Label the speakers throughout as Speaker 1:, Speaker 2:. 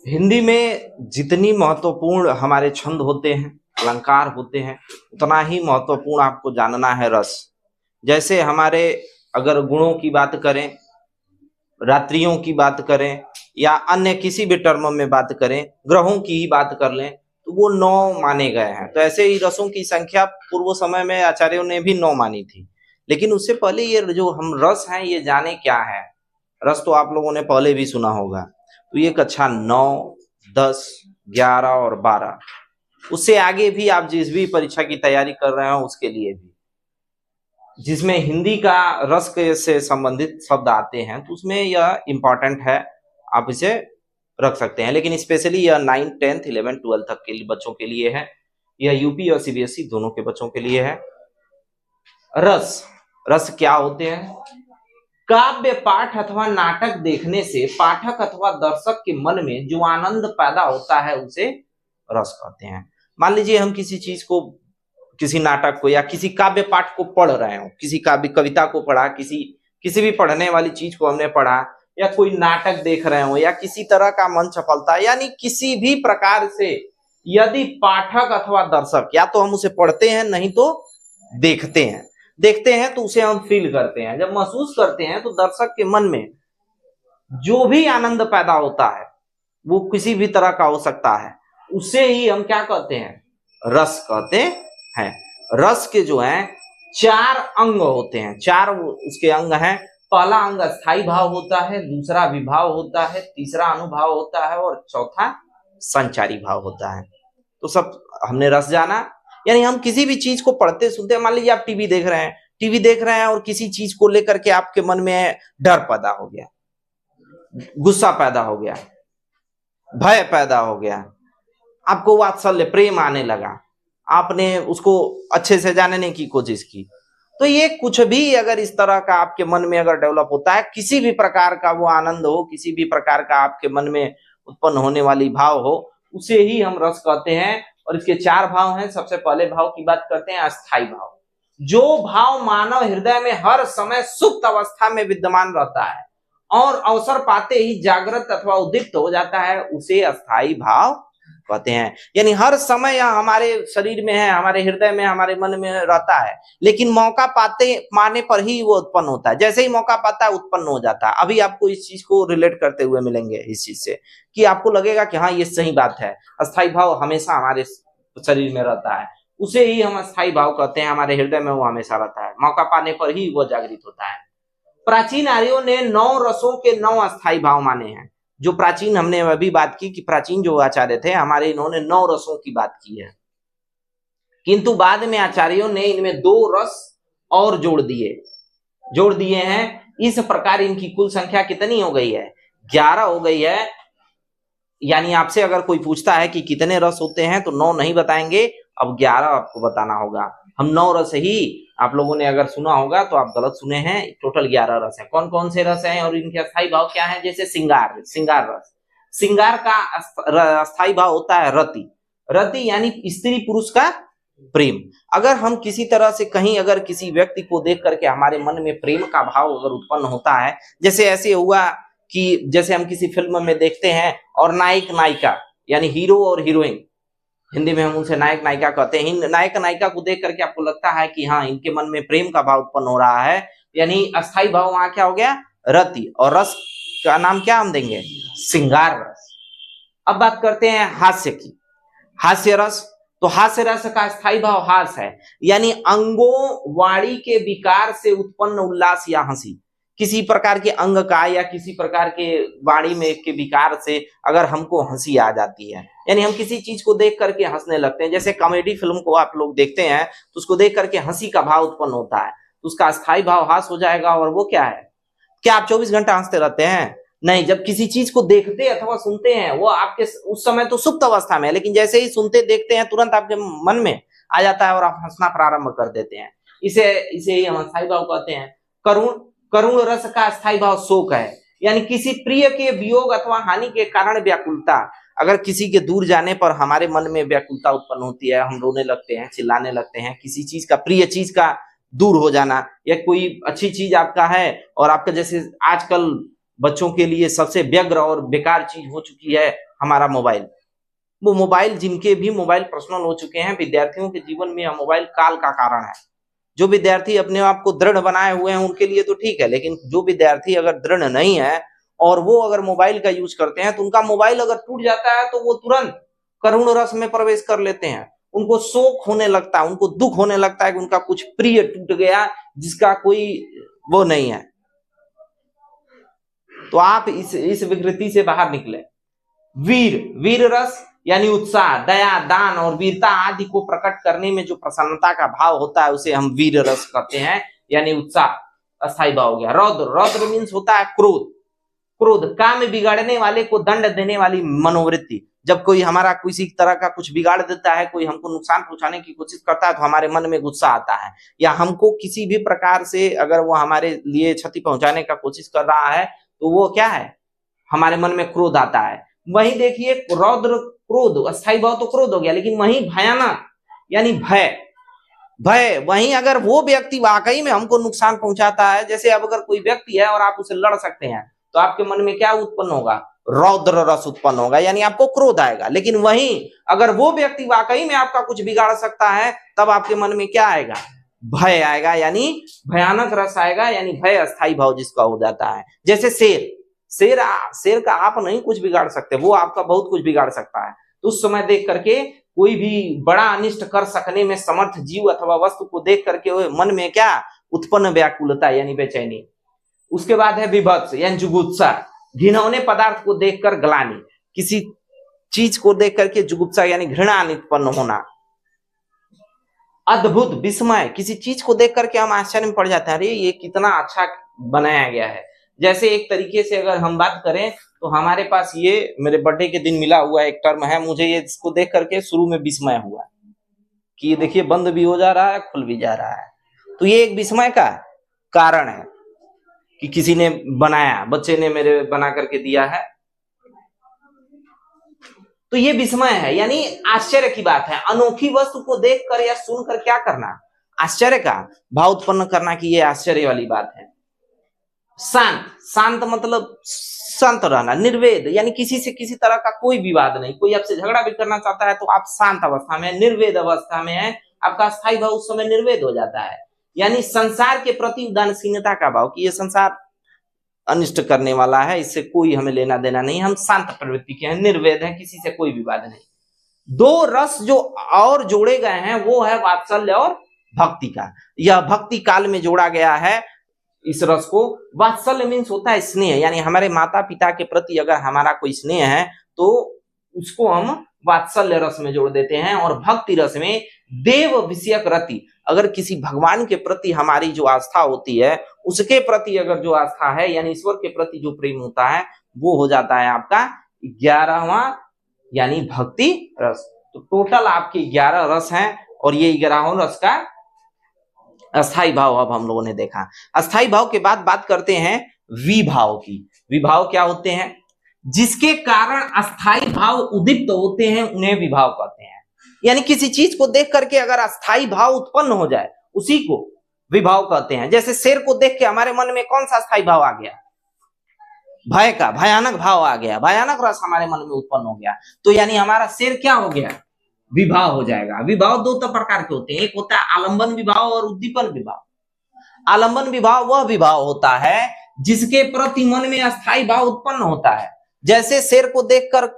Speaker 1: हिंदी में जितनी महत्वपूर्ण हमारे छंद होते हैं, अलंकार होते हैं, उतना ही महत्वपूर्ण आपको जानना है रस। जैसे हमारे अगर गुणों की बात करें, रात्रियों की बात करें, या अन्य किसी भी टर्म में बात करें, ग्रहों की ही बात कर लें, तो वो 9 माने गए हैं। तो ऐसे ही रसों की संख्या पूर्व समय में आचार्यों ने भी 9 मानी थी। लेकिन उससे पहले ये जो हम रस हैं ये जाने क्या है। रस तो आप लोगों ने पहले भी सुना होगा। तो ये कक्षा 9, 10, 11 और 12, उससे आगे भी आप जिस भी परीक्षा की तैयारी कर रहे हो उसके लिए भी, जिसमें हिंदी का रस से संबंधित शब्द आते हैं, तो उसमें यह इंपॉर्टेंट है, आप इसे रख सकते हैं। लेकिन स्पेशली यह 9, 10, 11, 12 तक के बच्चों के लिए है। यह यूपी और सीबीएसई दोनों के बच्चों के लिए है। रस, रस क्या होते हैं? काव्य पाठ अथवा नाटक देखने से पाठक अथवा दर्शक के मन में जो आनंद पैदा होता है उसे रस कहते हैं। मान लीजिए हम किसी चीज को, किसी नाटक को या किसी काव्य पाठ को पढ़ रहे हो, किसी काव्य कविता को पढ़ा, किसी भी पढ़ने वाली चीज को हमने पढ़ा, या कोई नाटक देख रहे हो, या किसी तरह का मंच सफलता, यानी किसी भी प्रकार से यदि पाठक अथवा दर्शक, या तो हम उसे पढ़ते हैं नहीं तो देखते हैं तो उसे हम फील करते हैं। जब महसूस करते हैं तो दर्शक के मन में जो भी आनंद पैदा होता है वो किसी भी तरह का हो सकता है, उसे ही हम क्या कहते हैं? रस कहते हैं। रस के जो हैं 4 अंग होते हैं, 4 उसके अंग हैं। पहला अंग स्थायी भाव होता है, दूसरा विभाव होता है, तीसरा अनुभव होता है और चौथा संचारी भाव होता है। तो सब हमने रस जाना। यानी हम किसी भी चीज को पढ़ते सुनते हैं, मान लीजिए आप टीवी देख रहे हैं और किसी चीज को लेकर के आपके मन में डर पैदा हो गया, गुस्सा पैदा हो गया, भय पैदा हो गया, आपको वात्सल्य प्रेम आने लगा, आपने उसको अच्छे से जानने की कोशिश की। तो ये कुछ भी अगर इस तरह का आपके मन में अगर डेवलप होता है, किसी भी प्रकार का वो आनंद हो, किसी भी प्रकार का आपके मन में उत्पन्न होने वाली भाव हो, उसे ही हम रस कहते हैं। और इसके 4 भाव हैं। सबसे पहले भाव की बात करते हैं अस्थाई भाव। जो भाव मानव हृदय में हर समय सुप्त अवस्था में विद्यमान रहता है और अवसर पाते ही जागृत अथवा उद्दीप्त हो जाता है, उसे अस्थाई भाव कहते हैं। यानी हर समय यह हमारे शरीर में है, हमारे हृदय में, हमारे मन में रहता है, लेकिन मौका पाने पर ही वो उत्पन्न होता है। जैसे ही मौका पाता है उत्पन्न हो जाता है। अभी आपको इस चीज को रिलेट करते हुए मिलेंगे इस चीज से, कि आपको लगेगा कि हाँ ये सही बात है, अस्थाई भाव हमेशा हमारे शरीर में रहता है, उसे ही हम अस्थाई भाव कहते हैं। हमारे हृदय में वो हमेशा रहता है, मौका पाने पर ही वो जागृत होता है। प्राचीन आर्यों ने 9 रसों के 9 अस्थाई भाव माने हैं। जो प्राचीन, हमने अभी बात की कि प्राचीन जो आचार्य थे हमारे, इन्होंने 9 रसों की बात की है, किंतु बाद में आचार्यों ने इनमें 2 रस और जोड़ दिए हैं। इस प्रकार इनकी कुल संख्या कितनी हो गई है? 11 हो गई है। यानी आपसे अगर कोई पूछता है कि कितने रस होते हैं तो 9 नहीं बताएंगे, अब 11 आपको बताना होगा। हम 9 रस ही, आप लोगों ने अगर सुना होगा तो आप गलत सुने हैं, टोटल 11 रस है। कौन कौन से रस हैं और इनके अस्थाई भाव क्या है? जैसे श्रृंगार रस, श्रृंगार का अस्थाई भाव होता है रति यानी स्त्री पुरुष का प्रेम। अगर हम किसी तरह से कहीं अगर किसी व्यक्ति को देख करके हमारे मन में प्रेम का भाव अगर उत्पन्न होता है, जैसे ऐसे हुआ कि जैसे हम किसी फिल्म में देखते हैं और नायक नायिका यानी हीरो और हीरोइन, हिंदी में हम उनसे नायक नायिका कहते हैं, नायक नायिका को देख करके आपको लगता है कि हाँ इनके मन में प्रेम का भाव उत्पन्न हो रहा है, यानी अस्थाई भाव वहां क्या हो गया? रति। और रस का नाम क्या हम देंगे? श्रृंगार रस। अब बात करते हैं हास्य की। हास्य रस, तो हास्य रस का स्थायी भाव हास है, यानी अंगों वाणी के विकार से उत्पन्न उल्लास या हंसी। किसी प्रकार के अंग का या किसी प्रकार के वाणी में के विकार से अगर हमको हंसी आ जाती है, यानी हम किसी चीज को देख करके हंसने लगते हैं, जैसे कॉमेडी फिल्म को आप लोग देखते हैं तो उसको देख करके हंसी का भाव उत्पन्न होता है, तो उसका स्थायी भाव हास हो जाएगा। और वो क्या है? क्या आप 24 घंटा हंसते रहते हैं? नहीं। जब किसी चीज को देखते अथवा सुनते हैं, वो आपके उस समय तो सुप्त अवस्था में है, लेकिन जैसे ही सुनते देखते हैं तुरंत आपके मन में आ जाता है और आप हंसना प्रारंभ कर देते हैं। इसे ही हम स्थायी भाव कहते हैं। करुण रस का स्थायी भाव शोक है, यानी किसी प्रिय के वियोग अथवा हानि के कारण व्याकुलता। अगर किसी के दूर जाने पर हमारे मन में व्याकुलता उत्पन्न होती है, हम रोने लगते हैं, चिल्लाने लगते हैं, किसी चीज का, प्रिय चीज का दूर हो जाना, या कोई अच्छी चीज आपका है और आपका, जैसे आजकल बच्चों के लिए सबसे व्यग्र और बेकार चीज हो चुकी है हमारा मोबाइल। वो मोबाइल, जिनके भी मोबाइल पर्सनल हो चुके हैं, विद्यार्थियों के जीवन में यह मोबाइल काल का कारण है। जो विद्यार्थी अपने आप को दृढ़ बनाए हुए हैं उनके लिए तो ठीक है, लेकिन जो विद्यार्थी अगर दृढ़ नहीं है और वो अगर मोबाइल का यूज करते हैं तो उनका मोबाइल अगर टूट जाता है तो वो तुरंत करुण रस में प्रवेश कर लेते हैं। उनको शोक होने लगता है, उनको दुख होने लगता है कि उनका कुछ प्रिय टूट गया जिसका कोई वो नहीं है। तो आप इस विकृति से बाहर निकले। वीर रस यानी उत्साह, दया, दान और वीरता आदि को प्रकट करने में जो प्रसन्नता का भाव होता है उसे हम वीर रस कहते हैं, यानी उत्साह, अस्थायी भाव हो गया। रौद्र मीन्स होता है क्रोध, काम बिगाड़ने वाले को दंड देने वाली मनोवृत्ति। जब कोई हमारा किसी तरह का कुछ बिगाड़ देता है, कोई हमको नुकसान पहुंचाने की कोशिश करता है तो हमारे मन में गुस्सा आता है, या हमको किसी भी प्रकार से अगर वो हमारे लिए क्षति पहुंचाने का कोशिश कर रहा है तो वो क्या है, हमारे मन में क्रोध आता है। वहीं देखिए रौद्र क्रोध, अस्थायी भाव तो क्रोध हो गया, लेकिन वहीं भयानक यानी भय, वहीं अगर वो व्यक्ति वाकई में हमको नुकसान पहुंचाता है, जैसे अब अगर कोई व्यक्ति है और आप उसे लड़ सकते हैं तो आपके मन में क्या उत्पन्न होगा, रौद्र रस उत्पन्न होगा, यानी आपको क्रोध आएगा। लेकिन वहीं अगर वो व्यक्ति वाकई में आपका कुछ बिगाड़ सकता है तब आपके मन में क्या आएगा, भय आएगा, यानी भयानक रस आएगा, यानी भय अस्थायी भाव जिसका हो जाता है। जैसे शेर का आप नहीं कुछ बिगाड़ सकते, वो आपका बहुत कुछ बिगाड़ सकता है। तो उस समय देख करके कोई भी बड़ा अनिष्ट कर सकने में समर्थ जीव अथवा वस्तु को देख करके मन में क्या उत्पन्न व्याकुलता यानी बेचैनी। उसके बाद है विभत्स यानी जुगुप्सा, घिनौने पदार्थ को देखकर ग्लानि, किसी चीज को देख करके जुगुप्सा यानी घृणा उत्पन्न होना। अद्भुत विस्मय, किसी चीज को देख करके हम आश्चर्य में पड़ जाते हैं, अरे ये कितना अच्छा बनाया गया है। जैसे एक तरीके से अगर हम बात करें तो हमारे पास ये मेरे बर्थडे के दिन मिला हुआ एक टर्म है, मुझे ये इसको देख करके शुरू में विस्मय हुआ कि ये देखिए बंद भी हो जा रहा है, खुल भी जा रहा है। तो ये एक विस्मय का कारण है कि किसी ने बनाया, बच्चे ने मेरे बना करके दिया है, तो ये विस्मय है, यानी आश्चर्य की बात है। अनोखी वस्तु को देखकर या सुनकर क्या करना, आश्चर्य का भाव उत्पन्न करना कि ये आश्चर्य वाली बात है। शांत मतलब शांत रहना, निर्वेद यानी किसी से किसी तरह का कोई विवाद नहीं, कोई आपसे झगड़ा भी करना चाहता है तो आप शांत अवस्था में, निर्वेद अवस्था में है, आपका स्थायी भाव उस समय निर्वेद हो जाता है। यानी संसार के प्रति उदासीनता का भाव कि ये संसार अनिष्ट करने वाला है, इससे कोई हमें लेना देना नहीं, हम शांत प्रवृत्ति के हैं, निर्वेद हैं, किसी से कोई विवाद नहीं। दो रस जो और जोड़े गए हैं वो है वात्सल्य और भक्ति का। यह भक्ति काल में जोड़ा गया है इस रस को। वात्सल्य मीन्स होता है स्नेह, यानी हमारे माता पिता के प्रति अगर हमारा कोई स्नेह है तो उसको हम वात्सल्य रस में जोड़ देते हैं। और भक्ति रस में देव विषयक रति, अगर किसी भगवान के प्रति हमारी जो आस्था होती है, उसके प्रति अगर जो आस्था है यानी ईश्वर के प्रति जो प्रेम होता है, वो हो जाता है आपका 11वां यानी भक्ति रस। तो टोटल आपके 11 रस हैं और ये 11वां रस का अस्थाई भाव अब हम लोगों ने देखा। अस्थाई भाव के बाद बात करते हैं विभाव की। विभाव क्या होते हैं, जिसके कारण अस्थाई भाव उद्दीप्त होते हैं उन्हें विभाव कहते हैं। यानी किसी चीज को देख करके अगर अस्थाई भाव उत्पन्न हो जाए उसी को विभाव कहते हैं। जैसे शेर को देख के हमारे मन में कौन सा अस्थाई भाव आ गया, भय का, भयानक भाव आ गया, भयानक रस हमारे मन में उत्पन्न हो गया, तो यानी हमारा शेर क्या हो गया, विभाव हो जाएगा। विभाव दो प्रकार के होते हैं, एक होता है आलंबन विभाव और उद्दीपन विभाव। आलंबन विभाव वह विभाव होता है जिसके प्रति मन में अस्थाई भाव उत्पन्न होता है। जैसे शेर को देखकर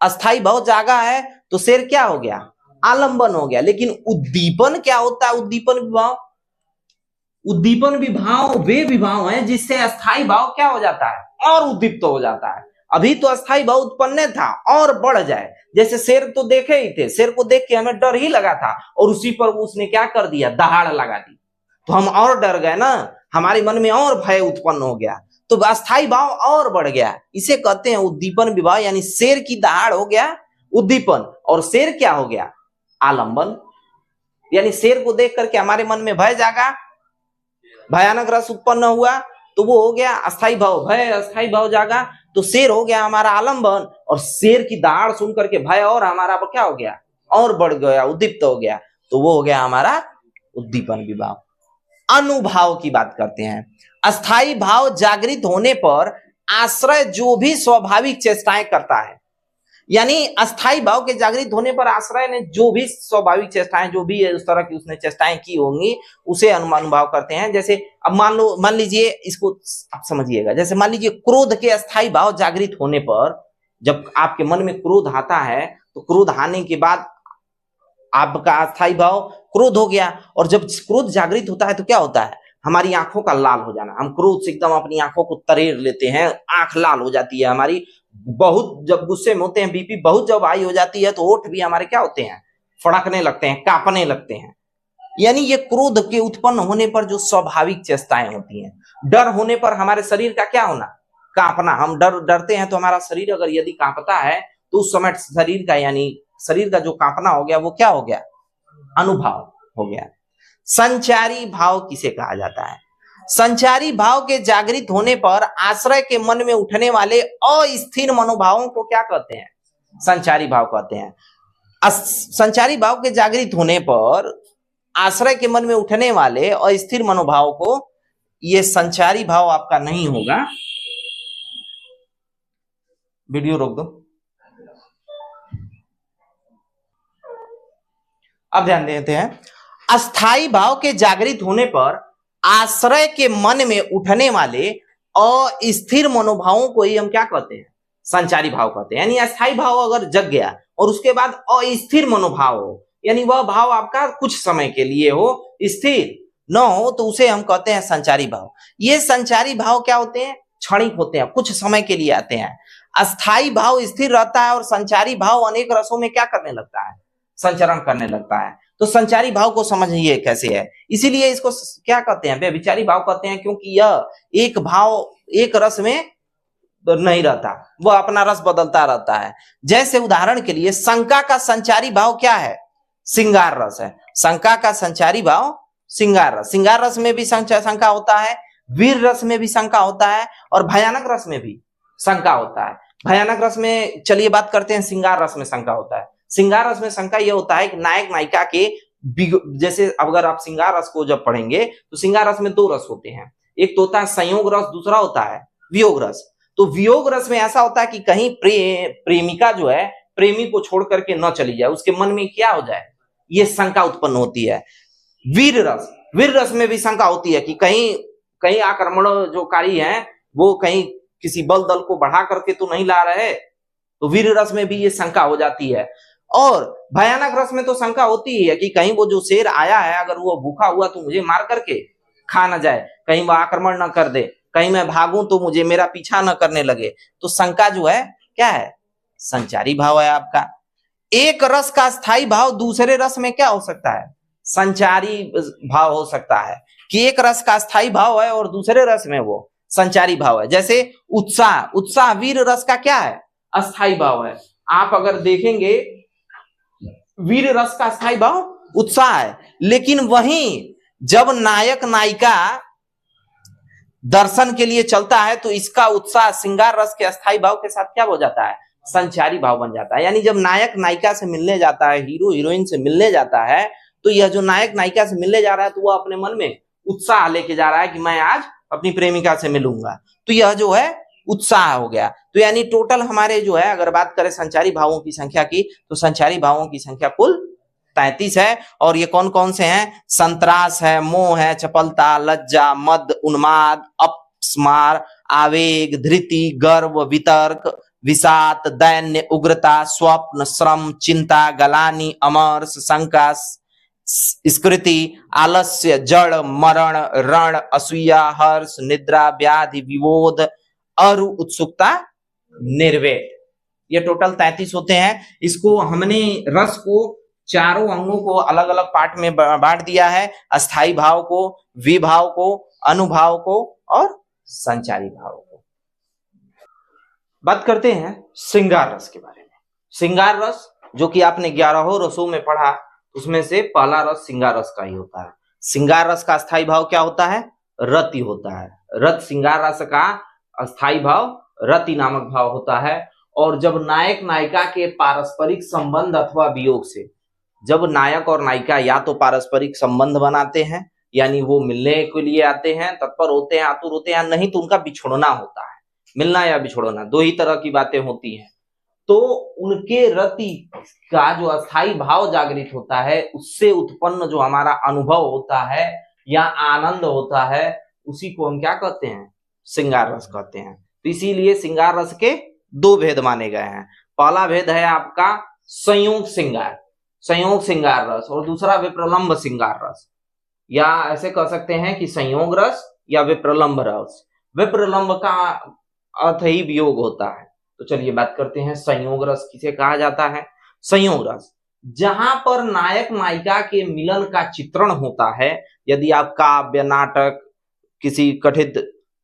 Speaker 1: अस्थाई भाव जागा है तो शेर क्या हो गया, आलंबन हो गया। लेकिन उद्दीपन क्या होता है, उद्दीपन विभाव, उद्दीपन विभाव वे विभाव हैं जिससे अस्थाई भाव क्या हो जाता है और उद्दीप्त हो जाता है। अभी तो अस्थाई भाव उत्पन्न था और बढ़ जाए, जैसे शेर तो देखे ही थे, शेर को देख के हमें डर ही लगा था और उसी पर उसने क्या कर दिया, दहाड़ लगा दी, तो हम और डर गए ना, हमारे मन में और भय उत्पन्न हो गया, तो अस्थाई भाव और बढ़ गया। इसे कहते हैं उद्दीपन विभाव। यानी शेर की दहाड़ हो गया उद्दीपन और शेर क्या हो गया, आलंबन। यानी शेर को देख करके हमारे मन में भय जागा, भयानक रस उत्पन्न हुआ, तो वो हो गया अस्थाई भाव। भय अस्थाई भाव जागा तो शेर हो गया हमारा आलंबन, और शेर की दहाड़ सुन करके भय और हमारा क्या हो गया, और बढ़ गया, उद्दीप्त हो गया, तो वो हो गया हमारा उद्दीपन विभाव। अनुभाव की बात करते हैं। अस्थाई भाव जागृत होने पर आश्रय जो भी स्वाभाविक चेष्टाएं करता है, यानी अस्थाई भाव के जागृत होने पर आश्रय ने जो भी स्वाभाविक चेष्टाएं, जो भी उस तरह की उसने चेष्टाएं की होंगी, उसे अनुभाव करते हैं। जैसे अब मान लीजिए, इसको आप समझिएगा, जैसे मान लीजिए क्रोध के अस्थाई भाव जागृत होने पर, जब आपके मन में क्रोध आता है तो क्रोध आने के बाद आपका अस्थाई भाव क्रोध हो गया, और जब क्रोध जागृत होता है तो क्या होता है, हमारी आंखों का लाल हो जाना, हम क्रोध से एकदम अपनी आंखों को तरेर लेते हैं, आंख लाल हो जाती है हमारी, बहुत जब गुस्से में होते हैं, बीपी बहुत जब हाई हो जाती है तो होठ भी हमारे क्या होते हैं, फड़कने लगते हैं, कांपने लगते हैं। यानी ये क्रोध के उत्पन्न होने पर जो स्वाभाविक चेष्टाएं होती हैं। डर होने पर हमारे शरीर का क्या होना, कांपना, हम डरते हैं तो हमारा शरीर अगर यदि कांपता है तो उस समय शरीर का, यानी शरीर का जो कांपना हो गया वो क्या हो गया, अनुभव हो गया। संचारी भाव किसे कहा जाता है? संचारी भाव के जागृत होने पर आश्रय के मन में उठने वाले अस्थिर मनोभावों को क्या कहते हैं? संचारी भाव कहते हैं। संचारी भाव के जागृत होने पर आश्रय के मन में उठने वाले अस्थिर मनोभाव को, ये संचारी भाव आपका नहीं होगा। वीडियो रोक दो। अब ध्यान देते हैं, अस्थाई भाव के जागृत होने पर आश्रय के मन में उठने वाले अस्थिर मनोभावों को ही हम क्या कहते हैं? संचारी भाव कहते हैं। यानी अस्थाई भाव अगर जग गया और उसके बाद अस्थिर मनोभाव हो, यानी वह भाव आपका कुछ समय के लिए हो, स्थिर न हो, तो उसे हम कहते हैं संचारी भाव। ये संचारी भाव क्या होते हैं? क्षणिक होते हैं, कुछ समय के लिए आते हैं। अस्थाई भाव स्थिर रहता है और संचारी भाव अनेक रसों में क्या करने लगता है? संचरण करने लगता है। तो संचारी भाव को समझिए कैसे है। इसीलिए इसको क्या कहते हैं? व्यभिचारी भाव कहते हैं, क्योंकि यह एक भाव एक रस में नहीं रहता, वह अपना रस बदलता रहता है। जैसे उदाहरण के लिए शंका का संचारी भाव क्या है? श्रृंगार रस है। शंका का संचारी भाव श्रृंगार रस। श्रृंगार रस में भी शंका होता है, वीर रस में भी शंका होता है, और भयानक रस में भी शंका होता है। भयानक रस में चलिए बात करते हैं, श्रृंगार रस में शंका होता है। श्रृंगार रस में शंका यह होता है कि नायक नायिका के, जैसे अगर आप श्रृंगार रस को जब पढ़ेंगे तो श्रृंगार रस में दो रस होते हैं, एक तो होता है संयोग रस, दूसरा होता है वियोग रस। तो वियोग रस में ऐसा होता है कि कहीं प्रेमिका जो है प्रेमी को छोड़ करके न चली जाए, उसके मन में क्या हो जाए, ये शंका उत्पन्न होती है। वीर रस में भी शंका होती है कि कहीं आक्रमण जो कारी है वो कहीं किसी बल दल को बढ़ा करके तो नहीं ला रहे, तो वीर रस में भी ये शंका हो जाती है। और भयानक रस में तो शंका होती ही है कि कहीं वो जो शेर आया है अगर वो भूखा हुआ तो मुझे मार करके खा न जाए, कहीं वो आक्रमण न कर दे, कहीं मैं भागूं तो मुझे मेरा पीछा न करने लगे। तो शंका जो है क्या है? संचारी भाव है आपका। एक रस का स्थायी भाव दूसरे रस में क्या हो सकता है? संचारी भाव हो सकता है कि एक रस का स्थायी भाव है और दूसरे रस में वो संचारी भाव है। जैसे उत्साह वीर रस का क्या है? अस्थाई भाव है। आप अगर देखेंगे वीर रस का स्थायी भाव उत्साह है, लेकिन वहीं जब नायक नायिका दर्शन के लिए चलता है तो इसका उत्साह श्रृंगार रस के अस्थाई भाव के साथ क्या हो जाता है? संचारी भाव बन जाता है। यानी जब नायक नायिका से मिलने जाता है, हीरो हीरोइन से मिलने जाता है, तो यह जो नायक नायिका से मिलने जा रहा है तो वह अपने मन में उत्साह लेके जा रहा है कि मैं आज अपनी प्रेमिका से मिलूंगा, तो यह जो है उत्साह हो गया। तो यानी टोटल हमारे जो है, अगर बात करें संचारी भावों की संख्या की, तो संचारी भावों की संख्या कुल 33 है। और ये कौन कौन से हैं? संत्रास है, मोह है, चपलता, लज्जा, मद, उन्माद, अपस्मार, आवेग, धृति, गर्व, वितर्क, विषाद, दैन्य, उग्रता, स्वप्न, श्रम, चिंता, गलानी, अमर्ष, शंका, स्कृति, आलस्य, जड़, मरण, रण, असूया, हर्ष, निद्रा, व्याधि, विवोध, अरु, उत्सुकता, निर्वेद। ये टोटल 33 होते हैं। इसको हमने रस को चारों अंगों को अलग अलग पार्ट में बांट दिया है, अस्थाई भाव को, विभाव को, अनुभाव को और संचारी भाव को। बात करते हैं श्रृंगार रस के बारे में। श्रृंगार रस जो कि आपने 11 रसों में पढ़ा, उसमें से पहला रस श्रृंगार रस का ही होता है। श्रृंगार रस का अस्थाई भाव क्या होता है? रति होता है। रत श्रृंगार रस का अस्थाई भाव रति नामक भाव होता है। और जब नायक नायिका के पारस्परिक संबंध अथवा वियोग से, जब नायक और नायिका या तो पारस्परिक संबंध बनाते हैं, यानी वो मिलने के लिए आते हैं, तत्पर होते हैं, आतुर होते हैं, नहीं तो उनका बिछड़ना होता है, मिलना या बिछोड़ना, दो ही तरह की बातें होती हैं। तो उनके रति का जो अस्थाई भाव जागृत होता है, उससे उत्पन्न जो हमारा अनुभव होता है या आनंद होता है, उसी को हम क्या कहते हैं, श्रृंगार रस कहते हैं। तो इसीलिए श्रृंगार रस के दो भेद माने गए हैं। पहला भेद है आपका संयोग श्रृंगार, संयोग श्रृंगार रस, और दूसरा विप्रलंब श्रृंगार रस, या ऐसे कह सकते हैं कि संयोग रस या विप्रलंब रस। विप्रलंब का अर्थ ही वियोग होता है। तो चलिए बात करते हैं संयोग रस किसे कहा जाता है। संयोग रस जहां पर नायक नायिका के मिलन का चित्रण होता है, यदि आप काव्य नाटक किसी कथित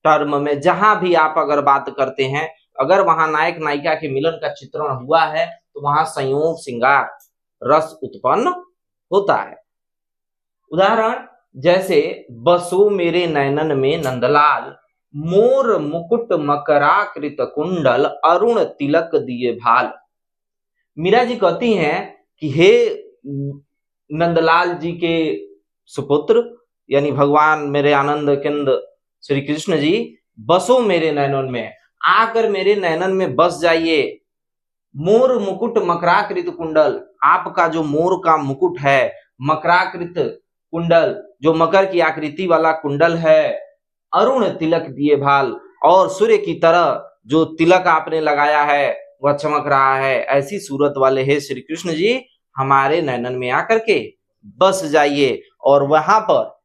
Speaker 1: टर्म में जहां भी आप अगर बात करते हैं, अगर वहां नायक नायिका के मिलन का चित्रण हुआ है तो वहां संयोग श्रृंगार रस उत्पन्न होता है। उदाहरण जैसे बसो मेरे नैनन में नंदलाल, मोर मुकुट मकराकृत कुंडल, अरुण तिलक दिए भाल। मीरा जी कहती हैं कि हे नंदलाल जी के सुपुत्र यानी भगवान मेरे आनंद केंद्र श्री कृष्ण जी, बसो मेरे नैनन में, आकर मेरे नैनन में बस जाइए। मोर मुकुट मकराकृत कुंडल, आपका जो मोर का मुकुट है, मकराकृत कुंडल जो मकर की आकृति वाला कुंडल है, अरुण तिलक दिए भाल, और सूर्य की तरह जो तिलक आपने लगाया है वह चमक रहा है, ऐसी सूरत वाले हे श्री कृष्ण जी, हमारे नैनन में आकर के बस जाइए। और वहां पर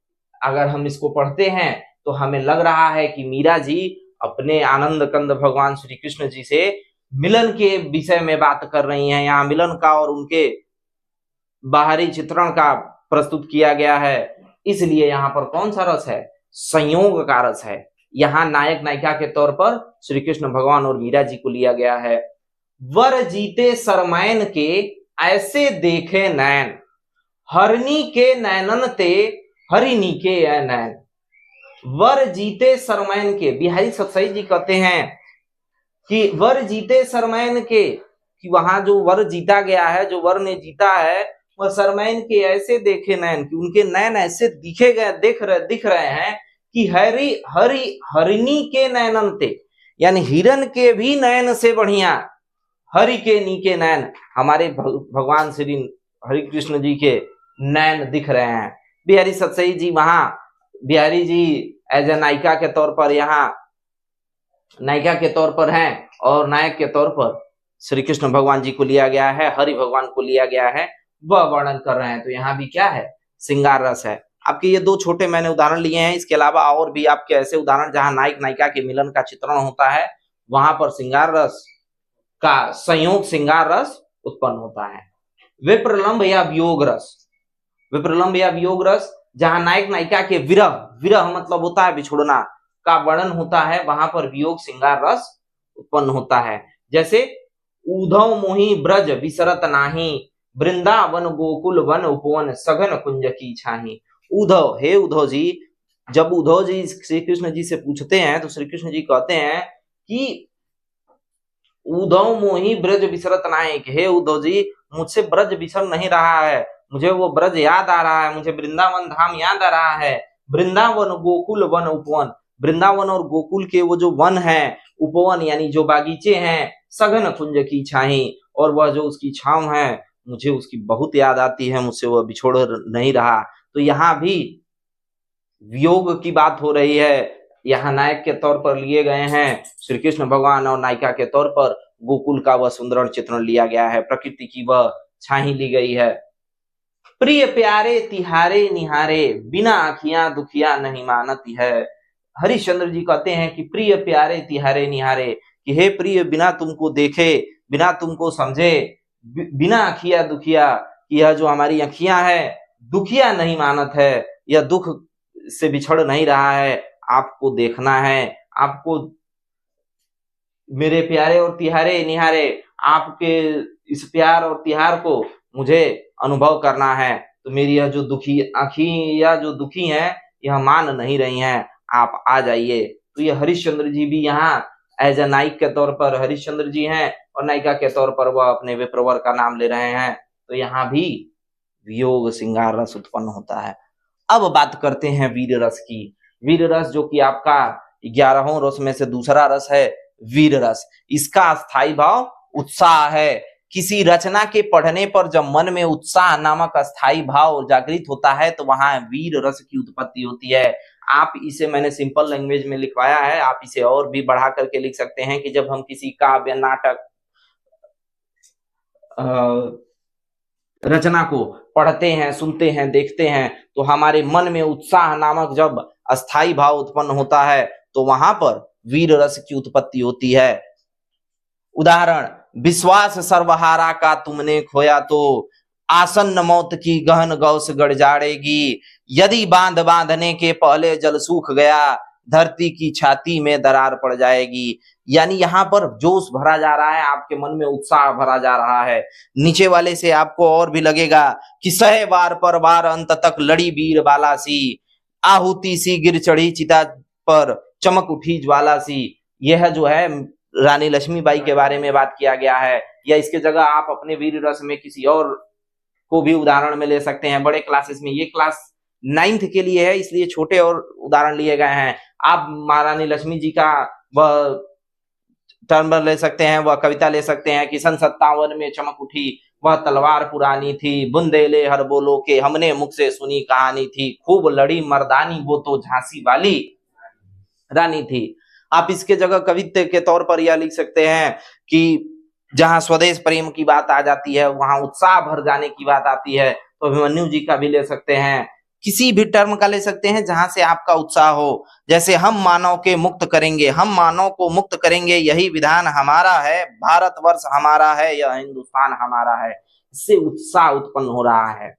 Speaker 1: अगर हम इसको पढ़ते हैं तो हमें लग रहा है कि मीरा जी अपने आनंद कंद भगवान श्री कृष्ण जी से मिलन के विषय में बात कर रही हैं। यहाँ मिलन का और उनके बाहरी चित्रण का प्रस्तुत किया गया है, इसलिए यहाँ पर कौन सा रस है, संयोग का रस है। यहाँ नायक नायिका के तौर पर श्री कृष्ण भगवान और मीरा जी को लिया गया है। वर जीते सरमैन के ऐसे देखे नैन, हरनी के नैनन ते हरिनी के नैन। वर जीते सरमैन के, बिहारी सतसई जी कहते हैं कि वर जीते सरमैन के, कि वहां जो वर जीता गया है, जो वर ने जीता है, वह सरमैन के ऐसे देखे नैन, कि उनके नैन ऐसे दिख रहे हैं कि हरिनी के नैनन थे, यानी हिरन के भी नैन से बढ़िया हरि के नी के नैन हमारे भगवान श्री हरि कृष्ण जी के नैन दिख रहे हैं। बिहारी सतसई जी वहां, बिहारी जी एज ए नायिका के तौर पर यहाँ नायिका के तौर पर हैं, और नायक के तौर पर श्री कृष्ण भगवान जी को लिया गया है, हरि भगवान को लिया गया है, वह वर्णन कर रहे हैं। तो यहाँ भी क्या है, श्रृंगार रस है। आपके ये दो छोटे मैंने उदाहरण लिए हैं, इसके अलावा और भी आपके ऐसे उदाहरण जहां नायक नायिका के मिलन का चित्रण होता है, वहां पर श्रृंगार रस का संयोग श्रृंगार रस उत्पन्न होता है। विप्रलंब या वियोग रस, विप्रलंब या वियोग रस जहां नायक नायिका के विरह, विरह मतलब होता है बिछोड़ना, का वर्णन होता है, वहां पर वियोग श्रृंगार रस उत्पन्न होता है। जैसे उधव मोहि ब्रज विसरत नाही, वृंदावन गोकुल वन उपवन सघन कुंज की छाही। उद्धव, हे उद्धव जी, जब उद्धव जी श्री कृष्ण जी से पूछते हैं तो श्री कृष्ण जी कहते हैं कि उद्धव मोहि ब्रज विसरत नाही, हे उद्धव जी, मुझसे ब्रज बिसर नहीं रहा है, मुझे वो ब्रज याद आ रहा है, मुझे वृंदावन धाम याद आ रहा है। वृंदावन गोकुल वन उपवन, वृंदावन और गोकुल के वो जो वन है, उपवन यानी जो बागीचे हैं, सघन कुंज की छाही, और वह जो उसकी छांव है, मुझे उसकी बहुत याद आती है, मुझसे वह बिछोड़ नहीं रहा। तो यहाँ भी वियोग की बात हो रही है। यहाँ नायक के तौर पर लिए गए हैं श्री कृष्ण भगवान, और नायिका के तौर पर गोकुल का वह सुंदर चित्रण लिया गया है, प्रकृति की वह छाही ली गई है। प्रिय प्यारे तिहारे निहारे, बिना आखियां दुखिया नहीं मानती है। हरिश्चंद्र जी कहते हैं कि प्रिय प्यारे तिहारे निहारे, कि हे प्रिय, बिना तुमको देखे, बिना तुमको समझे, बिना आखिया दुखिया, यह जो हमारी आखियां है दुखिया नहीं मानत है, यह दुख से बिछड़ नहीं रहा है, आपको देखना है, आपको मेरे प्यारे और तिहारे निहारे, आपके इस प्यार और तिहार को मुझे अनुभव करना है। तो मेरी यह जो दुखी आँखी या जो दुखी हैं, यह मान नहीं रही हैं, आप आ जाइए। तो ये हरिश्चंद्र जी भी यहाँ एज ए नायक के तौर पर हरिश्चंद्र जी हैं, और नायिका के तौर पर वह अपने विप्रवर का नाम ले रहे हैं। तो यहाँ भी वियोग श्रृंगार रस उत्पन्न होता है। अब बात करते हैं वीर रस की। वीर रस जो कि आपका 11 रस में से दूसरा रस है, वीर रस। इसका अस्थाई भाव उत्साह है। किसी रचना के पढ़ने पर जब मन में उत्साह नामक अस्थाई भाव जागृत होता है तो वहां वीर रस की उत्पत्ति होती है। आप इसे, मैंने सिंपल लैंग्वेज में लिखवाया है, आप इसे और भी बढ़ा करके लिख सकते हैं कि जब हम किसी काव्य, नाटक, रचना को पढ़ते हैं, सुनते हैं, देखते हैं तो हमारे मन में उत्साह नामक जब अस्थाई भाव उत्पन्न होता है तो वहां पर वीर रस की उत्पत्ति होती है। उदाहरण, विश्वास सर्वहारा का तुमने खोया तो आसन्न मौत की गहन गौस गड़जाड़ेगी। यदि बांध बांधने के पहले जल सूख गया धरती की छाती में दरार पड़ जाएगी। यानी यहाँ पर जोश भरा जा रहा है, आपके मन में उत्साह भरा जा रहा है। नीचे वाले से आपको और भी लगेगा कि सहे वार पर वार अंत तक लड़ी वीर बाला सी, आहुति सी गिर चढ़ी चिता पर चमक उठी ज्वाला सी। यह जो है रानी लक्ष्मीबाई के बारे में बात किया गया है। या इसके जगह आप अपने वीर रस में किसी और को भी उदाहरण में ले सकते हैं। बड़े क्लासेस में, ये क्लास 9th के लिए है इसलिए छोटे और उदाहरण लिए गए हैं। आप महारानी लक्ष्मी जी का वह टर्म ले सकते हैं, वह कविता ले सकते हैं कि सन 57 में चमक उठी वह तलवार पुरानी थी, बुंदेले हर बोलो के हमने मुख से सुनी कहानी थी, खूब लड़ी मर्दानी वो तो झांसी वाली रानी थी। आप इसके जगह कवित्व के तौर पर यह लिख सकते हैं कि जहां स्वदेश प्रेम की बात आ जाती है, वहां उत्साह भर जाने की बात आती है, तो अभिमन्यु जी का भी ले सकते हैं। किसी भी टर्म का ले सकते हैं जहां से आपका उत्साह हो। जैसे हम मानव के मुक्त करेंगे, हम मानव को मुक्त करेंगे, यही विधान हमारा है, भारतवर्ष हमारा है, यह हिंदुस्तान हमारा है। इससे उत्साह उत्पन्न हो रहा है।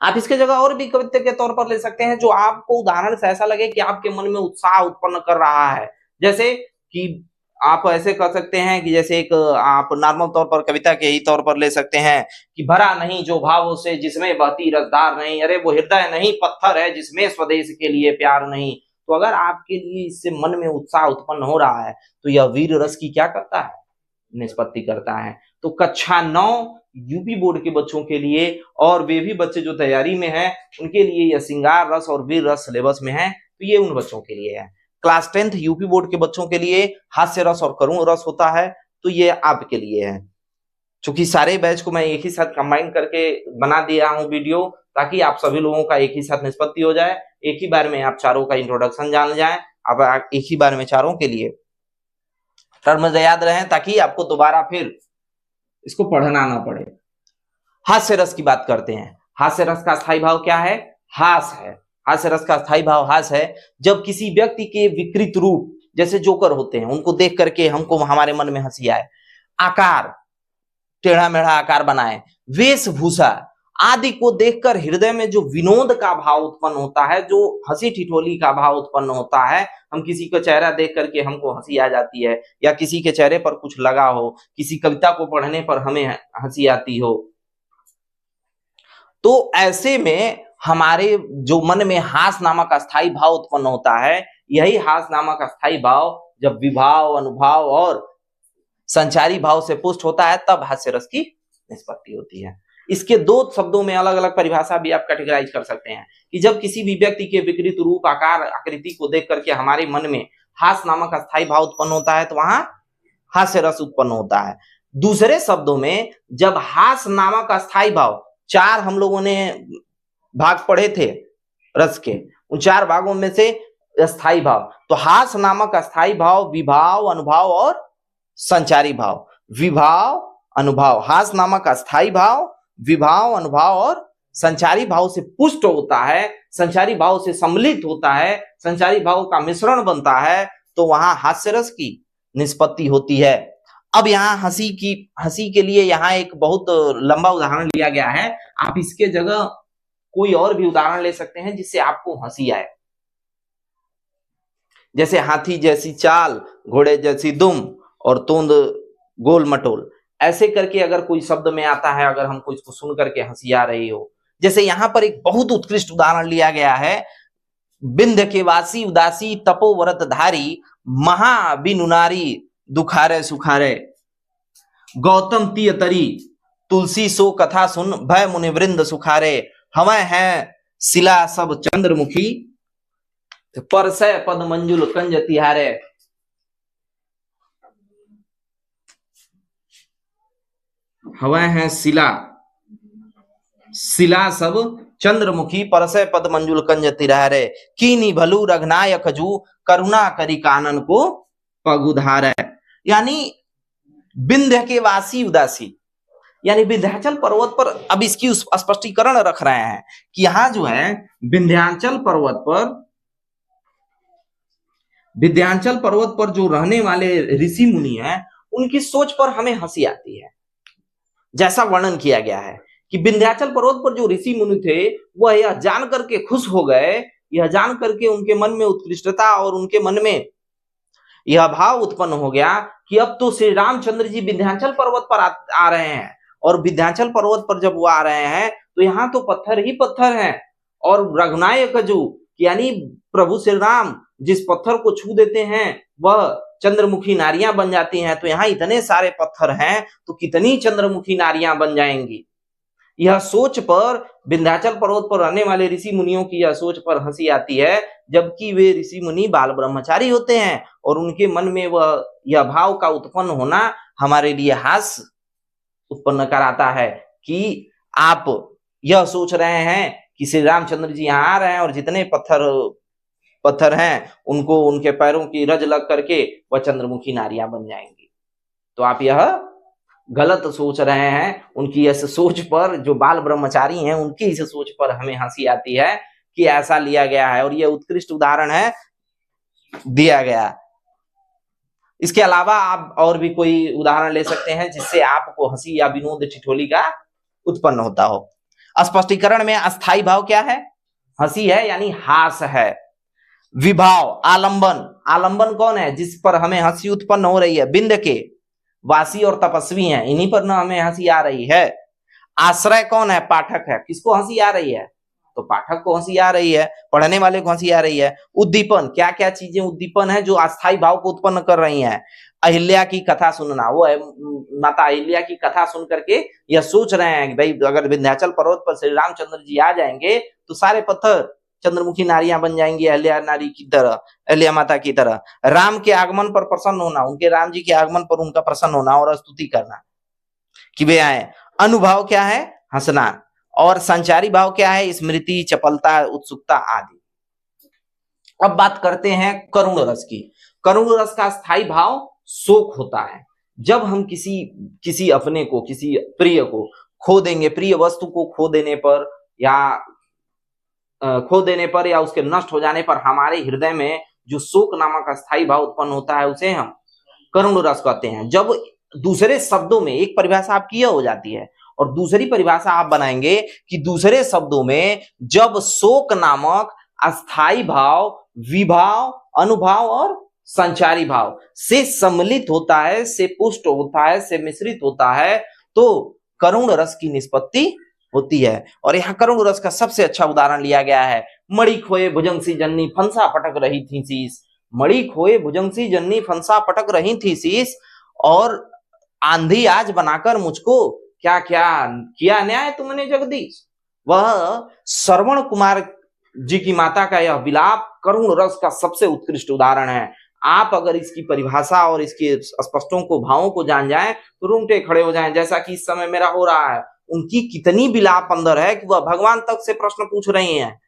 Speaker 1: आप इसके जगह और भी कवित्व के तौर पर ले सकते हैं जो आपको उदाहरण से ऐसा लगे कि आपके मन में उत्साह उत्पन्न कर रहा है। जैसे कि आप ऐसे कर सकते हैं कि जैसे एक आप नॉर्मल तौर पर कविता के ही तौर पर ले सकते हैं कि भरा नहीं जो भावों से जिसमें बहती रसधार नहीं, अरे वो हृदय नहीं पत्थर है जिसमें स्वदेश के लिए प्यार नहीं। तो अगर आपके लिए इससे मन में उत्साह उत्पन्न हो रहा है तो यह वीर रस की क्या करता है, निष्पत्ति करता है। तो कक्षा 9 यूपी बोर्ड के बच्चों के लिए और वे भी बच्चे जो तैयारी में हैं उनके लिए यह श्रृंगार रस और वीर रस सिलेबस में है, तो ये उन बच्चों के लिए है। क्लास 10th यूपी बोर्ड के बच्चों के लिए हास्य रस और करुण रस होता है, तो ये आपके लिए है। चूंकि सारे बैच को मैं एक ही साथ कंबाइन करके बना दिया हूं वीडियो, ताकि आप सभी लोगों का एक ही साथ निष्पत्ति हो जाए, एक ही बार में आप चारों का इंट्रोडक्शन जान जाए, अब एक ही बार में चारों के लिए टर्म याद रहे, ताकि आपको दोबारा फिर इसको पढ़ना ना पड़े। हास्य रस की बात करते हैं। हास्य रस का स्थायी भाव क्या है? हास है। हास्य रस का स्थायी भाव हास है। जब किसी व्यक्ति के विकृत रूप, जैसे जोकर होते हैं, उनको देख करके हमको हमारे मन में हंसी आए, आकार टेढ़ा मेढ़ा आकार बनाए, वेशभूषा आदि को देखकर हृदय में जो विनोद का भाव उत्पन्न होता है, जो हंसी ठिठोली का भाव उत्पन्न होता है, हम किसी का चेहरा देख करके हमको हंसी आ जाती है, या किसी के चेहरे पर कुछ लगा हो, किसी कविता को पढ़ने पर हमें हंसी आती हो, तो ऐसे में हमारे जो मन में हास नामक अस्थाई भाव उत्पन्न होता है, यही हास नामक अस्थाई भाव जब विभाव, अनुभाव और संचारी भाव से पुष्ट होता है, तब हास्य रस की निष्पत्ति होती है। इसके दो शब्दों में अलग अलग परिभाषा भी आप कैटेगराइज कर सकते हैं कि जब किसी भी व्यक्ति के विकृत रूप, आकार, आकृति को देख करके हमारे मन में हास नामक अस्थाई भाव उत्पन्न होता है, तो वहां हास्य रस उत्पन्न होता है। दूसरे शब्दों में, जब हास नामक अस्थाई भाव, 4 हम लोगों ने भाग पढ़े थे रस के, उन 4 भागों में से अस्थाई भाव, तो हास नामक अस्थाई भाव विभाव, अनुभाव और संचारी भाव, विभाव, अनुभाव, हास नामक अस्थाई भाव विभाव, अनुभाव और संचारी भाव से पुष्ट होता है, संचारी भाव से सम्मिलित होता है, संचारी भाव का मिश्रण बनता है, तो वहां हास्य रस की निष्पत्ति होती है। अब यहाँ हंसी के लिए यहाँ एक बहुत लंबा उदाहरण लिया गया है। आप इसके जगह कोई और भी उदाहरण ले सकते हैं जिससे आपको हंसी आए। जैसे हाथी जैसी चाल, घोड़े जैसी दुम और तोंद गोल मटोल, ऐसे करके अगर कोई शब्द में आता है, अगर हमको इसको सुन करके हंसी आ रही हो। जैसे यहाँ पर एक बहुत उत्कृष्ट उदाहरण लिया गया है, बिंध्य के वासी उदासी तपोव्रत धारी, महा बिनुनारी दुखारे सुखारे, गौतम तीयतरी तुलसी सो कथा सुन, भय मुनि वृंद सुखारे, हमें है शिला सब चंद्रमुखी, परसय पद मंजुल कंज तिहारे। हवा है शिला, शिला सब चंद्रमुखी परसे पद मंजुल कंज तिरहरे, कीनी भलू रघनायक जू करुणा करी कानन को पगुधारे। यानी विंध्य के वासी उदासी, यानी विंध्याचल पर्वत पर अब इसकी स्पष्टीकरण रख रहे हैं कि यहां जो है विंध्याचल पर्वत पर जो रहने वाले ऋषि मुनि हैं उनकी सोच पर हमें हंसी आती है। जैसा वर्णन किया गया है कि विंध्याचल पर्वत पर जो ऋषि मुनि थे वह यह जान करके खुश हो गए, यह जान करके उनके मन में उत्कृष्टता और उनके मन में यह भाव उत्पन्न हो गया कि अब तो श्री रामचंद्र जी विंध्याचल पर्वत पर आ रहे हैं। और विंध्याचल पर्वत पर जब वो आ रहे हैं तो यहाँ तो पत्थर ही पत्थर हैं, और रघुनायक जो यानी प्रभु श्री राम जिस पत्थर को छू देते हैं वह चंद्रमुखी नारियां बन जाती हैं। तो यहाँ इतने सारे पत्थर हैं तो कितनी चंद्रमुखी नारियां बन जाएंगी। यह सोच पर विंध्याचल पर्वत पर रहने वाले ऋषि मुनियों की यह सोच पर हंसी आती है, जबकि वे ऋषि मुनि बाल ब्रह्मचारी होते हैं और उनके मन में वह यह भाव का उत्पन्न होना हमारे लिए हास्य उत्पन्न कराता है कि आप यह सोच रहे हैं कि श्री रामचंद्र जी यहाँ आ रहे हैं और जितने पत्थर हैं उनको उनके पैरों की रज लग करके वह चंद्रमुखी नारियां बन जाएंगी। तो आप यह गलत सोच रहे हैं। उनकी इस सोच पर, जो बाल ब्रह्मचारी हैं उनकी इस सोच पर हमें हंसी आती है कि ऐसा लिया गया है, और यह उत्कृष्ट उदाहरण है दिया गया। इसके अलावा आप और भी कोई उदाहरण ले सकते हैं जिससे आपको हंसी या विनोद ठिठोली का उत्पन्न होता हो। स्पष्टीकरण में अस्थाई भाव क्या है? हंसी है, यानी हास है। विभाव, आलंबन, आलंबन कौन है जिस पर हमें हंसी उत्पन्न हो रही है? बिंद के वासी और तपस्वी हैं, इन्हीं पर ना हमें हंसी आ रही है। आश्रय कौन है? पाठक है। किसको हंसी आ रही है? तो पाठक को हंसी आ रही है, पढ़ने वाले को हंसी आ रही है। उद्दीपन, क्या क्या चीजें उद्दीपन है जो अस्थाई भाव को उत्पन्न कर रही हैं? अहिल्या की कथा सुनना, वो है माता अहिल्या की कथा सुन करके यह सोच रहे हैं कि भाई अगर विंध्याचल पर्वत पर श्री रामचंद्र जी आ जाएंगे तो सारे पत्थर चंद्रमुखी नारियां बन जाएंगी, अहिल्या नारी की तरह, अहिल्या माता की तरह। राम के आगमन पर प्रसन्न होना, उनके राम जी के आगमन पर उनका प्रसन्न होना और स्तुति करना कि वे आए। अनुभाव क्या है? हंसना। और संचारी भाव क्या है? स्मृति, चपलता, उत्सुकता आदि। अब बात करते हैं करुण रस की। करुण रस का स्थायी भाव शोक होता है। जब हम किसी अपने को, किसी प्रिय को खो देंगे, प्रिय वस्तु को खो देने पर या उसके नष्ट हो जाने पर हमारे हृदय में जो शोक नामक अस्थायी भाव उत्पन्न होता है उसे हम करुण रस कहते हैं। जब दूसरे शब्दों में, एक परिभाषा आपकी यह हो जाती है और दूसरी परिभाषा आप बनाएंगे कि दूसरे शब्दों में जब शोक नामक अस्थायी भाव विभाव, अनुभाव और संचारी भाव से सम्मिलित होता है, से पुष्ट होता है, से मिश्रित होता है, तो करुण रस की निष्पत्ति होती है। और यहाँ करुण रस का सबसे अच्छा उदाहरण लिया गया है। मणि खोए भुजंग सी जननी फंसा पटक रही थी शीश। मणि खोए भुजंग सी जननी फंसा पटक रही थी शीश, और आंधी आज बनाकर मुझको क्या क्या किया न्याय तुमने जगदीश। वह श्रवण कुमार जी की माता का यह विलाप करुण रस का सबसे उत्कृष्ट उदाहरण है। आप अगर इसकी परिभाषा और इसके स्पष्टों को, भावों को जान जाएं तो रूंगटे खड़े हो जाएं, जैसा कि इस समय मेरा हो रहा है। उनकी कितनी विलाप अंदर है कि वह भगवान तक से प्रश्न पूछ रही हैं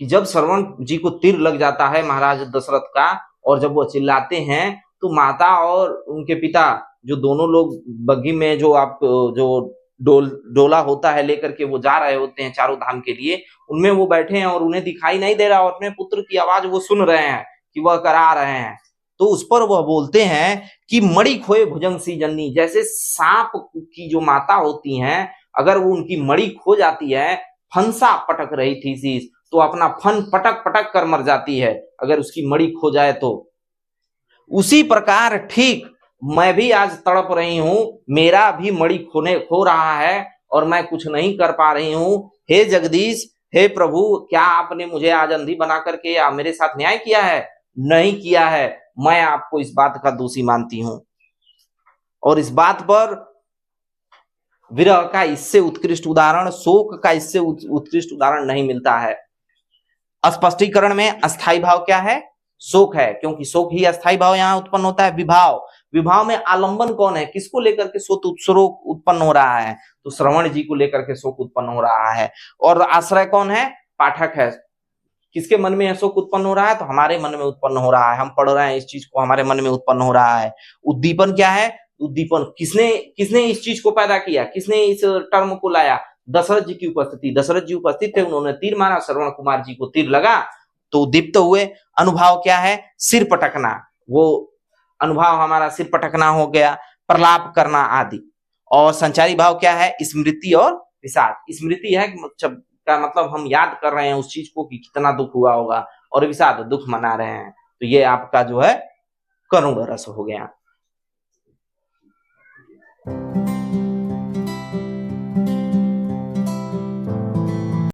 Speaker 1: कि जब श्रवण जी को तीर लग जाता है महाराज दशरथ का, और जब वो चिल्लाते हैं तो माता और उनके पिता, जो दोनों लोग बग्घी में जो डोला होता है लेकर के वो जा रहे होते हैं चारों धाम के लिए, उनमें वो बैठे हैं और उन्हें दिखाई नहीं दे रहा, और अपने पुत्र की आवाज वो सुन रहे हैं कि वह करा रहे हैं। तो उस पर वह बोलते हैं कि मणि खोए भुजंग सी जननी, जैसे सांप की जो माता होती हैं, अगर वो उनकी मणि खो जाती है, फंसा पटक रही थी शीश, तो अपना फन पटक पटक कर मर जाती है अगर उसकी मणि खो जाए तो। उसी प्रकार ठीक मैं भी आज तड़प रही हूं, मेरा भी मणि खो रहा है और मैं कुछ नहीं कर पा रही हूं। हे जगदीश, हे प्रभु, क्या आपने मुझे आज अंधी बना करके मेरे साथ न्याय किया है? नहीं किया है। मैं आपको इस बात का दोषी मानती हूं। और इस बात पर विरह का इससे उत्कृष्ट उदाहरण, शोक का इससे उत्कृष्ट उदाहरण नहीं मिलता है। स्पष्टीकरण में अस्थाई भाव क्या है? शोक है, क्योंकि शोक ही अस्थाई भाव यहां उत्पन्न होता है। विभाव, विभाव में आलंबन कौन है, किसको लेकर के शोक उत्पन्न हो रहा है, तो श्रवण जी को लेकर के शोक उत्पन्न हो रहा है। और आश्रय कौन है, पाठक है। किसके मन में शोक उत्पन्न हो रहा है, तो हमारे मन में उत्पन्न हो रहा है, हम पढ़ रहे हैं इस चीज को, हमारे मन में उत्पन्न हो रहा है। उद्दीपन क्या है, उद्दीपन किसने इस चीज को पैदा किया, किसने इस टर्म को लाया, दशरथ जी की उपस्थिति, दशरथ जी उपस्थित थे, उन्होंने तीर मारा, श्रवण कुमार जी को तीर लगा तो उद्दीप्त हुए। अनुभाव क्या है, सिर पटकना, वो अनुभाव हमारा सिर पटकना हो गया, प्रलाप करना आदि। और संचारी भाव क्या है, स्मृति और विषाद। स्मृति है का मतलब हम याद कर रहे हैं उस चीज को कि कितना दुख हुआ होगा, और विषाद दुख मना रहे हैं, तो ये आपका जो है करुण रस हो गया।